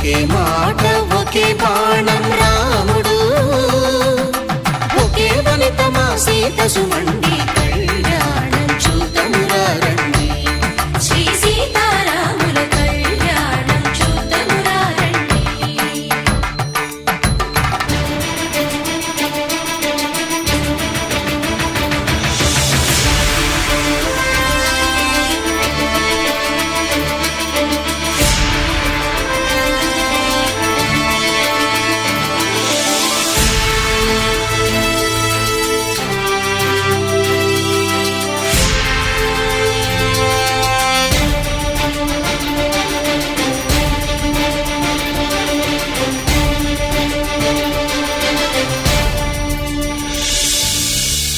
ఒకే మాట ఒకే బాణం రాముడు, ఒకే వనిత మా సీత సుమండి, కళ్యాణం చూద్దామురా రండి. శ్రీ సీతారాముల కళ్యాణం చూద్దామురా రండి.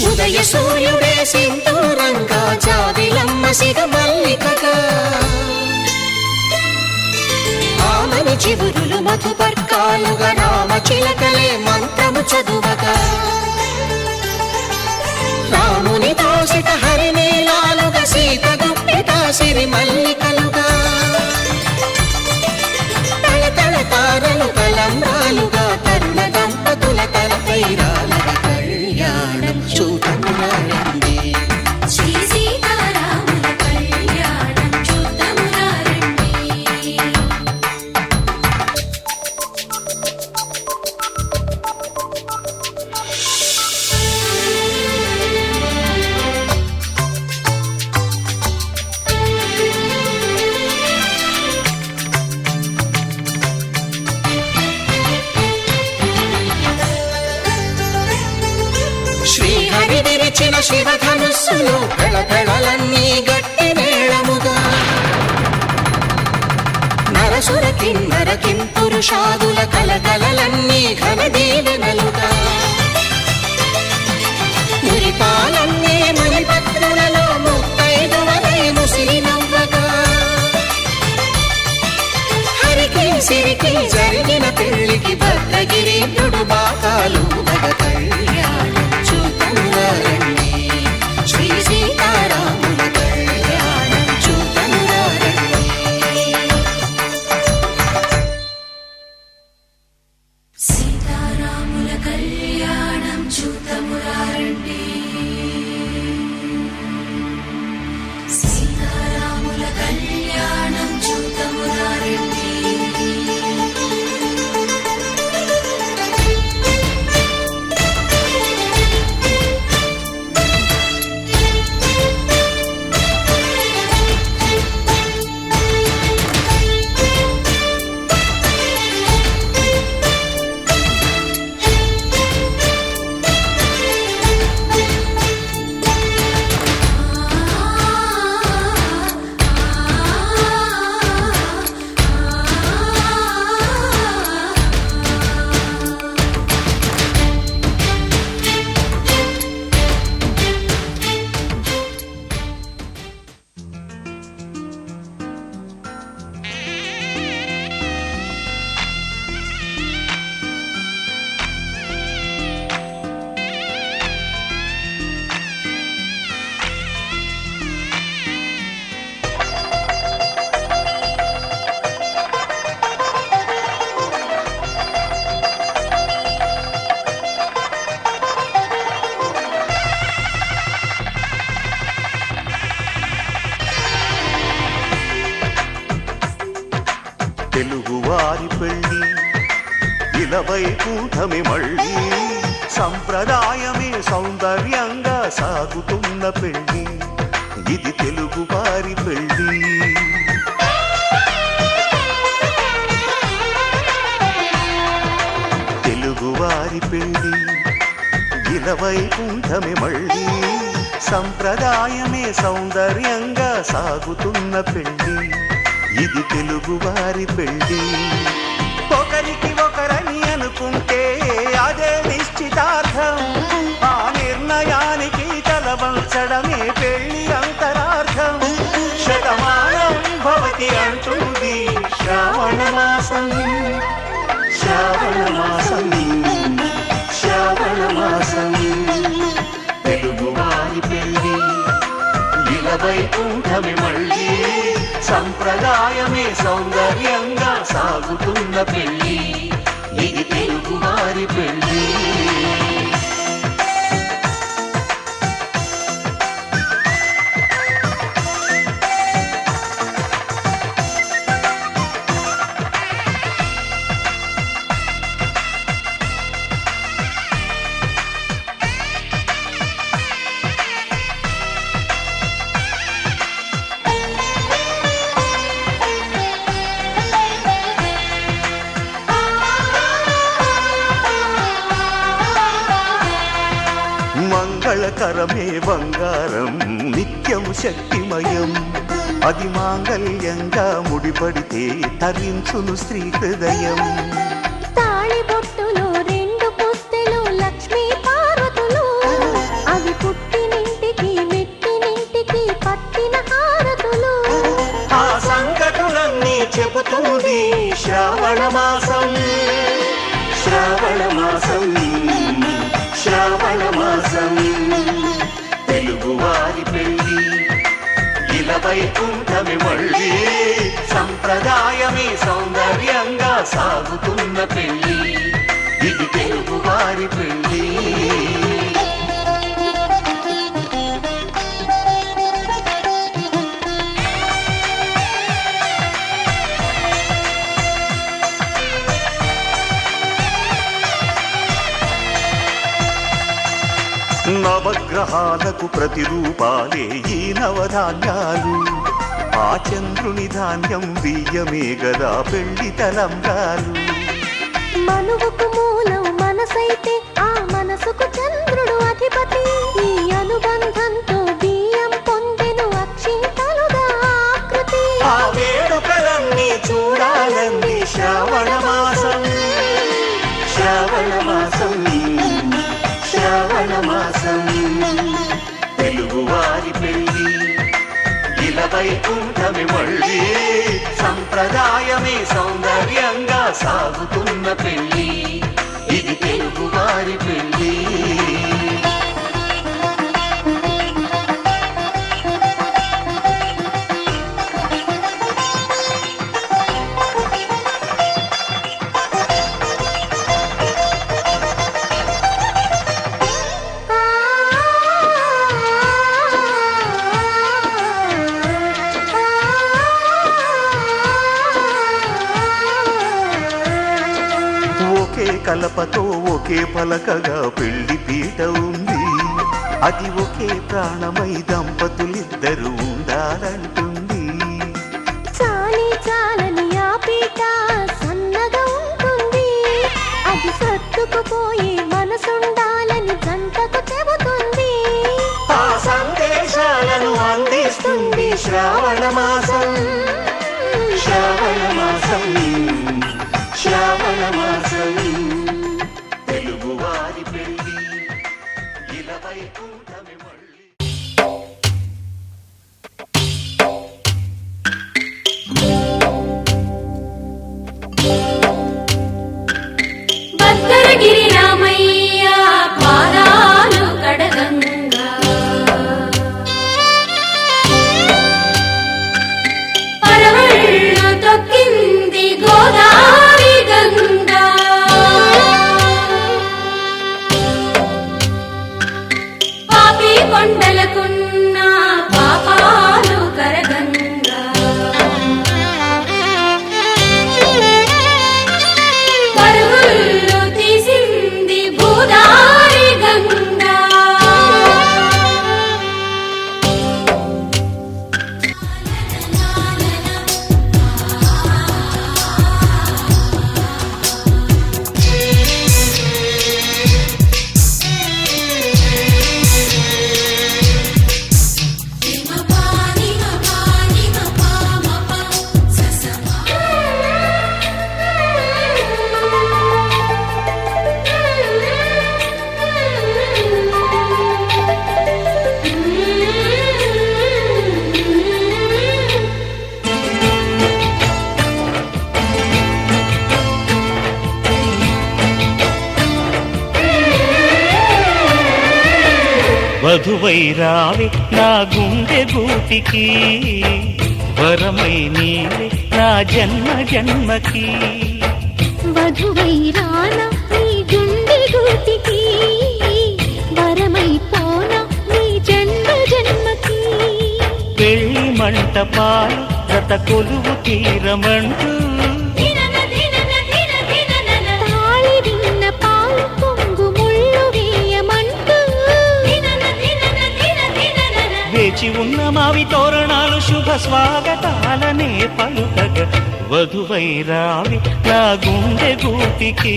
ఉదయ సూర్యుడే సింధూరంగా, జాబిలమ్మ సిగ మల్లికగా, ఆమని చివురులు మధుపర్కాలుగా, రామ చిలకలే మంత్రము చదువగా, రాముని దోసిట హరినీలాలుగా, సీత గుప్పిట సిరి మల్లికలుగా, తళతళ తారలు కలంబ్రాలుగా, తరుణ దంపతుల తలపైరాలుగా, కళ్యాణం చూద్దామురా రండి. శ్రీ సీతారాముల కళ్యాణం చూద్దామురా రండి. శ్రీహరి విరిచిన శివధనుస్సులు, గళగళలన్నీ గట్టి మేళముగా, నరసుర కిన్నర కింపురుషాదుల కలకలలన్నీ ఘన దీవెనలుగా, మురిపాలన్నీ మణిపత్రులలో ముత్తైదువలై ముసిరి నవ్వగా, హరికి సిరికి జరిగిన పెళ్లికి భద్రగిరీంద్రుడు బాకాలు కళ్యాణం చూద్దామురా రండి. శ్రీ సీతారాముల కళ్యాణం చూద్దామురా రండి. సీతారాముల కళ్యాణం చూద్దామురా రండి. సీతారాముల కళ్యాణం చూద్దామురా రండి. తెలుగువారి పెళ్ళి ఇలవైకుంఠమి మళ్ళీ, సంప్రదాయమే సౌందర్యంగా సాగుతున్న పెళ్ళి, ఇది తెలుగువారి పెళ్ళి. తెలుగువారి పెళ్ళి ఇలవైకుంఠమి మళ్ళీ, సంప్రదాయమే సౌందర్యంగా సాగుతున్న పెళ్ళి, ఇది తెలుగువారి పెళ్ళి. ఒకరికి ఒకరని అనుకుంటే అదే నిశ్చితార్థం, ఆ నిర్ణయానికి తలవంచడమే పెళ్ళి అంతరార్థం. శతమానం భవతి అంటుంది శ్రావణ మాసం, శ్రావణ మాసం, శ్రావణ మాసం. తెలుగువారి పెళ్ళి ఇలవైకుంఠమి మళ్ళీ, సంప్రదాయ సంప్రదాయమే సౌందర్యంగా సాగుతున్న పెళ్లి ఇది తెలుగువారి పెళ్లి. మంగళకరమే బంగారం నిత్యం శక్తిమయం అది మాంగళ్యంగా ముడిపడితే తరించును స్త్రీ హృదయం. తాళి బొట్టులో రెండు పుస్తెలు లక్ష్మీ పార్వతులు అవి పుట్టినింటికి మెట్టినింటికి పట్టిన హారతులు. ఆ సంగతులన్నీ చెబుతుంది శ్రావణ మాసం శ్రావణ మాసం శ్రావణ మాసం తెలుగువారి పెళ్లి ఇలా వైకుంఠమి మళ్ళీ సంప్రదాయమే సౌందర్యంగా సాగుతున్న పెళ్లి ఇది తెలుగువారి పెళ్లి. నవగ్రహాలకు ప్రతిరూపాలే ఈ నవధాన్యాలు ఆ చంద్రుని ధాన్యం బియ్యమే గదా పెళ్లి తలంబ్రాలు. మనువుకు మూలం మనసైతే ఆ మనసుకు చంద్రుడు అధిపతి. ఈ అనుబంధంతో బియ్యం పొందెను అక్షింతలుగా ఆకృతి. ఆ వేడుకలన్నీ చూడాలంది శ్రావణ మాసం శ్రావణ మాసం శ్రావణ మాసం తెలుగువారి పెళ్లి ఇలా వైకుంఠమి మళ్ళీ సంప్రదాయమే సౌందర్యంగా సాగుతున్న పెళ్లి ఇది తెలుగువారి పెళ్లి. ఒకే కలపతో ఒకే పలకగా పెళ్లి పీట ఉంది అది ఒకే ప్రాణమై దంపతులిద్దరూ ఉండాలంటుంది. చాలి చాలని ఆ పీట సన్నగా ఉంటుంది. అది సర్దుకుపోయే మనసుండాలని జంటకు చెబుతుంది. ఆ సందేశాలను అందిస్తుంది శ్రావణ మాసం శ్రావణ మాసం శ్రావణ మాసం తెలుగువారి పెళ్లి ఇలా వైకుంఠమి మళ్ళీ. భద్రగిరి రామయ్య పాదాలు కడగంగా పరవళ్ళు తొక్కింది గోదావరి గంగా. పాపి కొండలకున్న పాపాలు కరగంగా పరుగులు తీసింది భూదారి గంగా. వధువై రావి నా గుండె గూటికి వరమై నీవే నా జన్మ జన్మకి వధువై రానా నీ గుండె గూటికి వరమై పోనా నీ జన్మ జన్మకి పెళ్లి మంటపాలు గత కొలువు తీరమంటూ తాళి విన్న పాలు పొంగు ముళ్ళు వేయమంటూ వేచి ఉన్న మావి తోరణాలు శుభ స్వాగతాలనే పలుకగ వధువై రావి నా గుండె గూటికి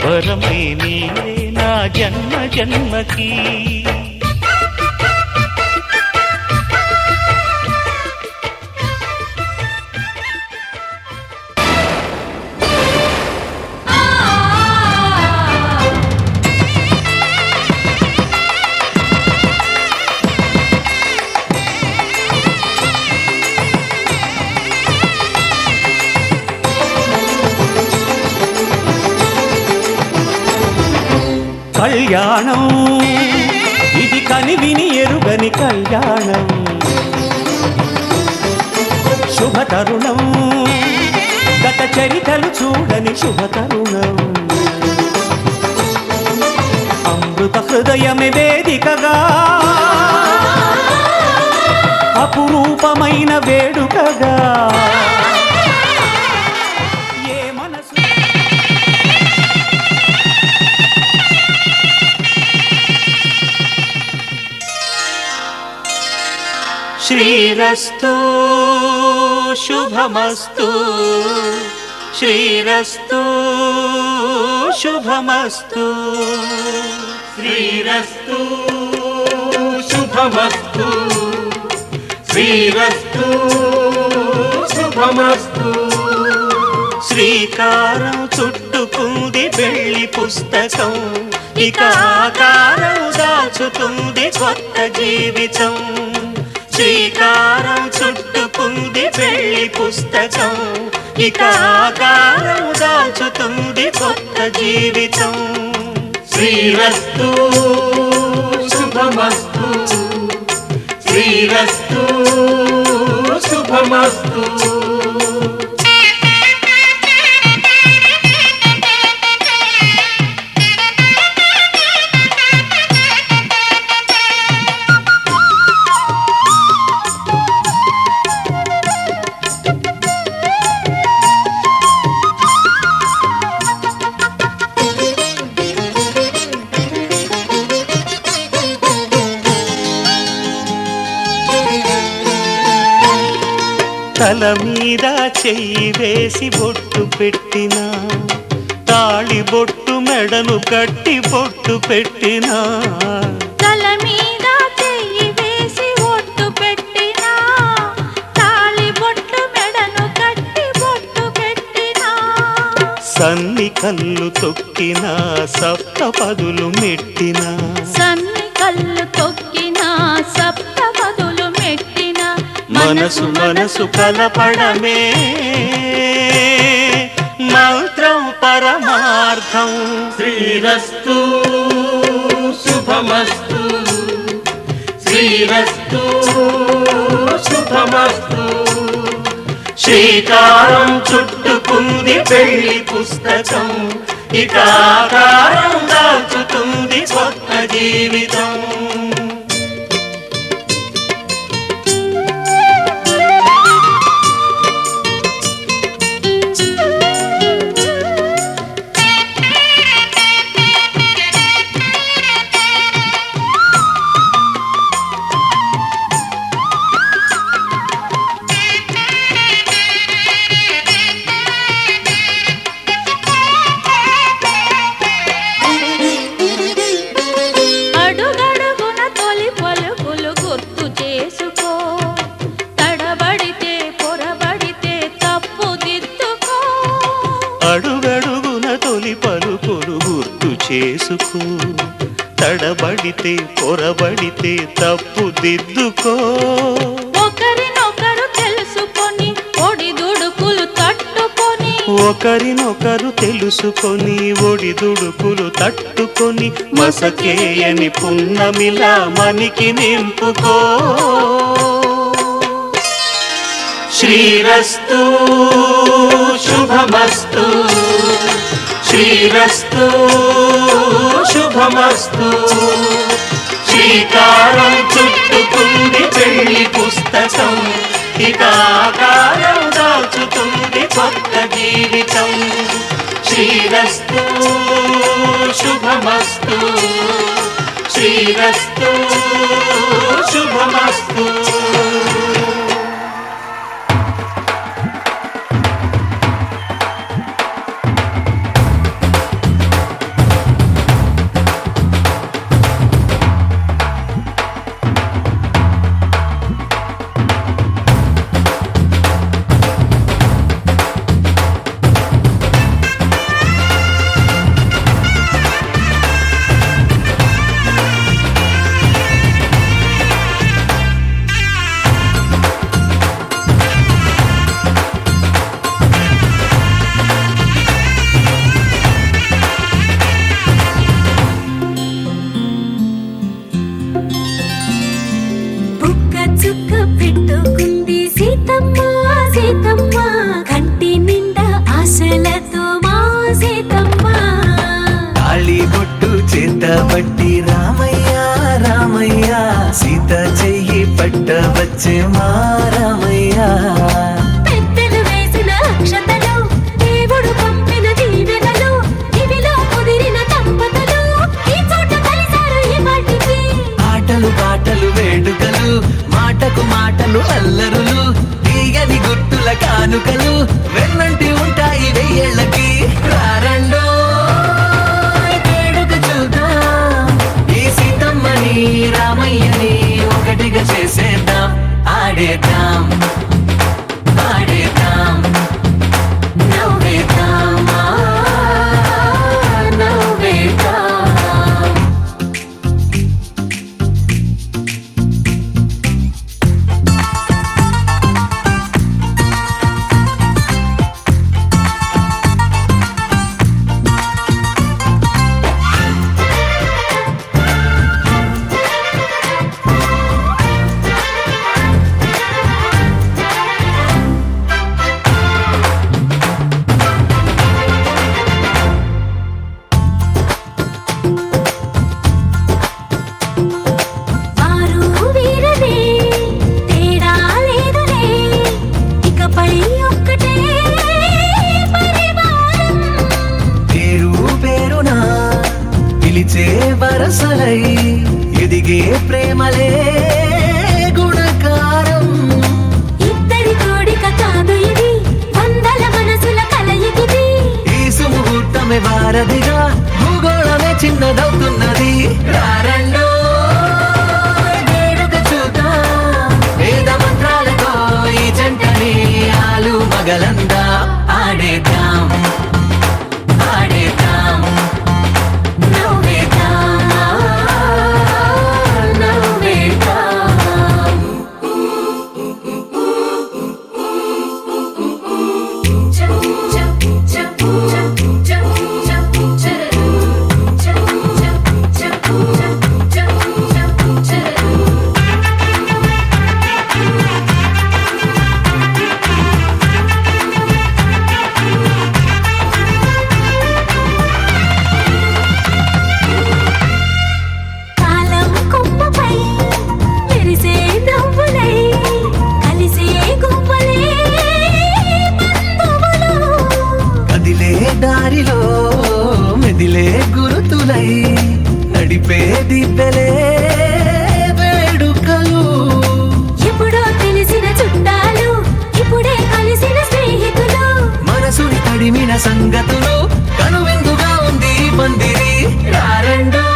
వరమై నీవే నా జన్మ జన్మకి కళ్యాణం ఇది కని విని ఎరుగని కళ్యాణం శుభతరుణం గత చరితలు చూడని శుభతరుణం అమృత హృదయమే వేదికగా అపురూపమైన వేడుకగా ఏ మనసు శ్రీరస్తు శుభమస్తు శ్రీరస్తు శుభమస్తు శ్రీరస్తు శుభమస్తు శ్రీరస్తు శుభమస్తు శ్రీకారం చుట్టుకుంది పెళ్లి పుస్తకం ఇక ఆకారం దాచుతుంది కొత్త జీవితం శ్రీకారం చుట్టుకుంది పెళ్లి పుస్తకం ఇక ఆకారం దాచుతుంది కొత్త జీవితం శ్రీరస్తు శుభమస్తు శ్రీరస్తు శుభమస్తు తల మీద చెయ్యి వేసి బొట్టు పెట్టినా తాళి బొట్టు మెడను కట్టి బొట్టు పెట్టినా తల మీద చెయ్యి వేసి ఒట్టు పెట్టినా తాళి బొట్టు మెడను కట్టి బొట్టు పెట్టినా సన్ని కళ్ళు తొక్కినా సప్త పదులు మెట్టినా సన్ని కళ్ళు తొక్కినా సప్త పదులు మెట్టినా మనసు మనసు కలపడమే మంత్రం పరమార్థం శ్రీరస్తు శుభమస్తు శ్రీరస్తు శుభమస్తు శ్రీకారం చుట్టుకుంది పెళ్లి పుస్తకం ఇక ఆకారం దాచుతుంది కొత్త జీవితం అడుగడుగున తొలి పలుకులు గుర్తు చేసుకో తడబడితే పొరబడితే తప్పు దిద్దుకో అడుగడుగున తొలి పలుకులు గుర్తు చేసుకో తడబడితే పొరబడితే తప్పు దిద్దుకో ఒకరినొకరు తెలుసుకొని ఒడిదుడుకులు తట్టుకొని ఒకరినొకరు తెలుసుకొని ఒడిదుడుకులు తట్టుకొని మసకేయని పున్నమిలా మనికి నింపుకో శ్రీరస్తు శుభమస్తు శ్రీరస్తు శుభమస్తు శ్రీకారం చుట్టుకుంది పెళ్లి పుస్తకం ఇక ఆకారం దాచుతుంది కొత్త జీవితం శ్రీరస్తు శుభమస్తు శ్రీరస్తు శుభమస్తు చుక్క పెట్టుకుంది సీతమ్మ సీతమ్మ కంటి నిండా ఆశలతో మా సీతమ్మ తాళి బొట్టు చేత పట్టి రామయ్య రామయ్య సీత చెయ్యి పట్ట వచ్చే మా రామయ్య పెద్దలు వేసిన అక్షతలు దేవుడు పంపిన దీవెనలు ఇవిలో కుదిరిన దంపతులు ఈ చోట కలిసారు ఈ మాటికి ఆటలు పాటలు వేడుకలు మాటకు మాటలు అల్లరులు తీయని గుర్తుల కానుకలు వెన్నంటి ఉంటాయి వెయ్యేళ్ళకి రారండో వేడుక చూద్దాం ఈ సీతమ్మని రామయ్యని ఒకటిగా చేసేద్దాం ఆడేద్దాం ఆడేద్దాం నవ్వేద్దాం నవ్వేద్దాం వరసలై ఎదిగే ప్రేమలే గుణకారం ఇద్దరి కోడిక కాదు ఇది వందల మనసుల కలయికిది ఈ సుముహూర్తమే వారధిగా భూగోళమే చిన్నదవుతున్నది రారండో వేడుక చూద్దాం వేద మంత్రాలతో ఈ జంటని ఆలు మగలందా ఆడేద్దాం ఆడేద్దాం దారిలో మెదిలే గురుతులై నడిపే దిబ్బెలే వేడుకలు ఎప్పుడో తెలిసిన చుట్టాలు ఇప్పుడే కలిసిన స్నేహితులు మనసుని తడిమిన సంగతులు కనువిందుగా ఉంది పందిరి రారండో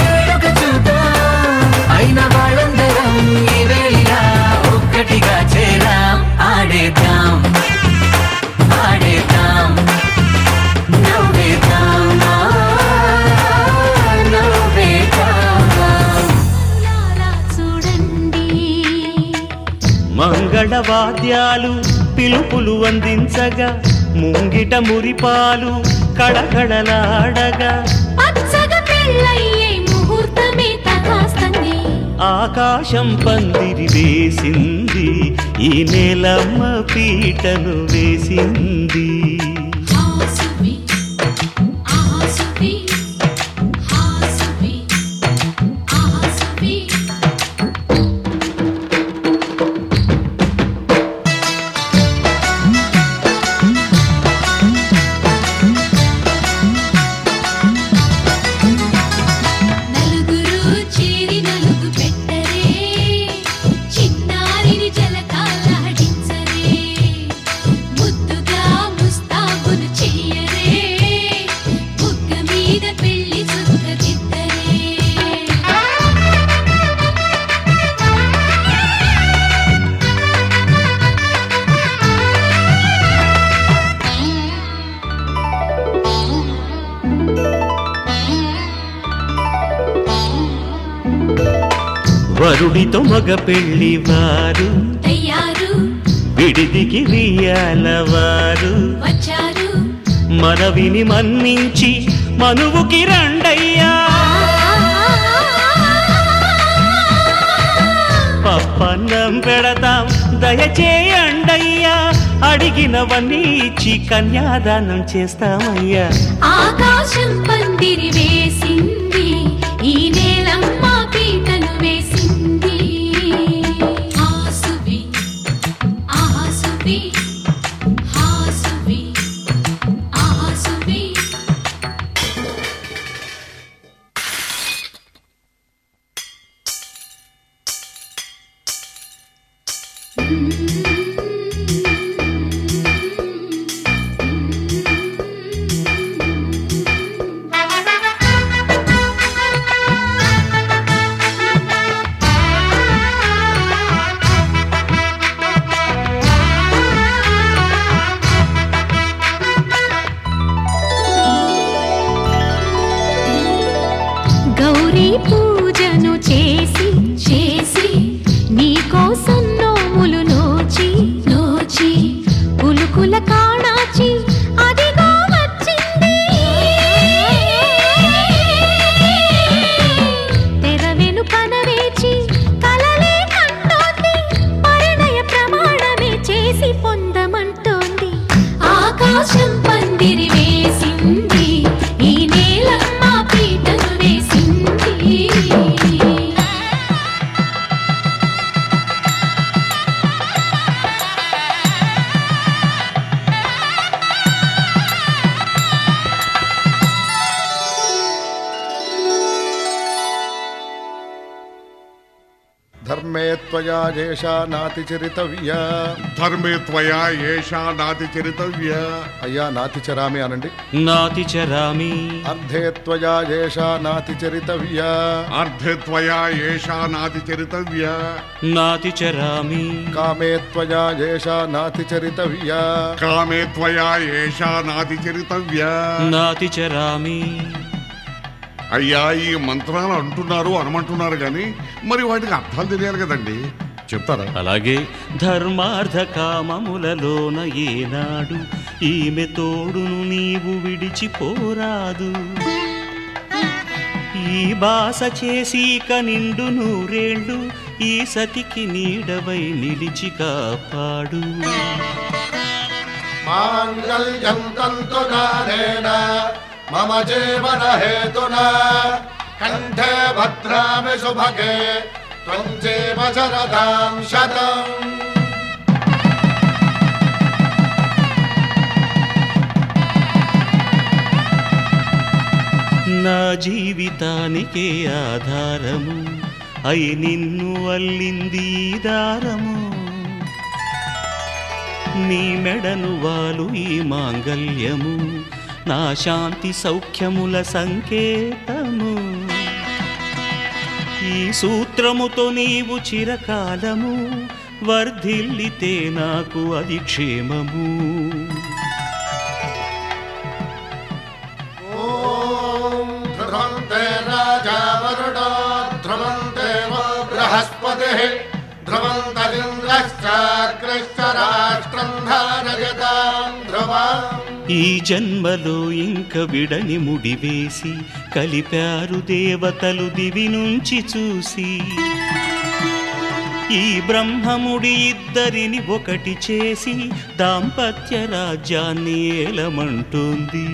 వేడుక చూద్దాం అయిన వాళ్ళందరం ఈ వేళ ఒక్కటిగా చేరాం ఆడేద్దాం ఆడేద్దాం నవ్వేద్దాం చూడండి మంగళవాద్యాలు పిలుపులు అందించగా ముంగిట మురిపాలు కళకళలాడగా పచ్చగా పెళ్ళయ్యే ముహూర్తమే తగాస్తుంది ఆకాశం పందిరి వేసింది, ఈ నేలమ్మ పీటను వేసింది. హాసువి ఆసువి హాసువి ఆసువి నలుగురు చేరి నలుగు పెట్టరే, చిన్నారిని జలకాలాడించరే, ముద్దుగా ముస్తాబులు చెయ్యరే, బుగ్గ మీద పెళ్లి చుక్కదిద్దరే. వరుడితో మగ పెళ్లి వారు, తయారు విడిదికి వియ్యాలవారు, వచ్చారు మనవిని మన్నించి మనువుకి రండయ్యా. పప్పన్నం పెడతాం దయచేయండయ్యా, అడిగినవన్నీ ఇచ్చి కన్యాదానం చేస్తామయ్యా. ఆకాశం పందిరి వేసింది, ఈ నేలమ్మ పీటను వేసింది. హాసువి ఆసువి హాసువి ఆసువి గౌరీ పూజను చేసి చేసి నీకోసం నోములు నోచి నోచి పులుకుల కాణాచి అదిగో వచ్చింది. తెర వెనుకన వేచి కలలే కంటోంది, పరిణయ ప్రమాణమే చేసి పొందమంటోంది. ఆకాశం పందిరి వేసింది, ఈ నేలమ్మ పీటను వేసింది. ధర్మే త్వయా ఏషా నాతి చరితవ్య. ధర్మే త్వయా ఏషా నాతి చరితవ్య. అయ్యా నాతి చరామి అనండి. నాతి చరామి. అర్ధే త్వయా ఏషా నాతి చరితవ్య. అర్ధే త్వయా ఏషా నాతి చరితవ్య. నాతి చరామి. కామే త్వయా ఏషా నాతి చరితవ్య. కామే త్వయా ఏషా నాతి చరితవ్య. నాతి చరామి. అయ్యా ఈ మంత్రాలు అంటున్నారు అనమంటున్నారు కానీ మరి వాటికి అర్థాలు తెలియాలి కదండి, చెప్తారా? అలాగే ధర్మార్థ కామములలోన ఏనాడు ఈమె తోడును నీవు విడిచిపోరాదు. ఈ బాస చేసి నిండు నూరేళ్ళు ఈ సతికి నీడవై నిలిచి కాపాడు. మాంగళ్యం తంతునానేన మమ జీవన హేతునా కంఠే భద్రామి శుభగే త్వం జీవ శరదాం శతం. నా జీవితానికే ఆధారము అయి నిన్ను అల్లింది ఈ దారము. నీ మెడను వాలు ఈ మాంగల్యము నా శాంతి సౌఖ్యముల సంకేతము. ఈ సూత్రముతో నీవు చిరకాలము వర్ధిల్లితే నాకు అది క్షేమము. ఓం ధ్రువంతే రాజా వరుడో ధ్రువంతే బృహస్పతి ధ్రువంతరింద్రశ్చాగ్రశ్చ రాష్ట్రం ధారయతాం ధ్రువం. ఈ జన్మలో ఇంక విడని ముడివేసి కలిపారు దేవతలు దివి నుంచి చూసి. ఈ బ్రహ్మముడి ఇద్దరిని ఒకటి చేసి దాంపత్య రాజ్యాన్ని ఏలమంటుంది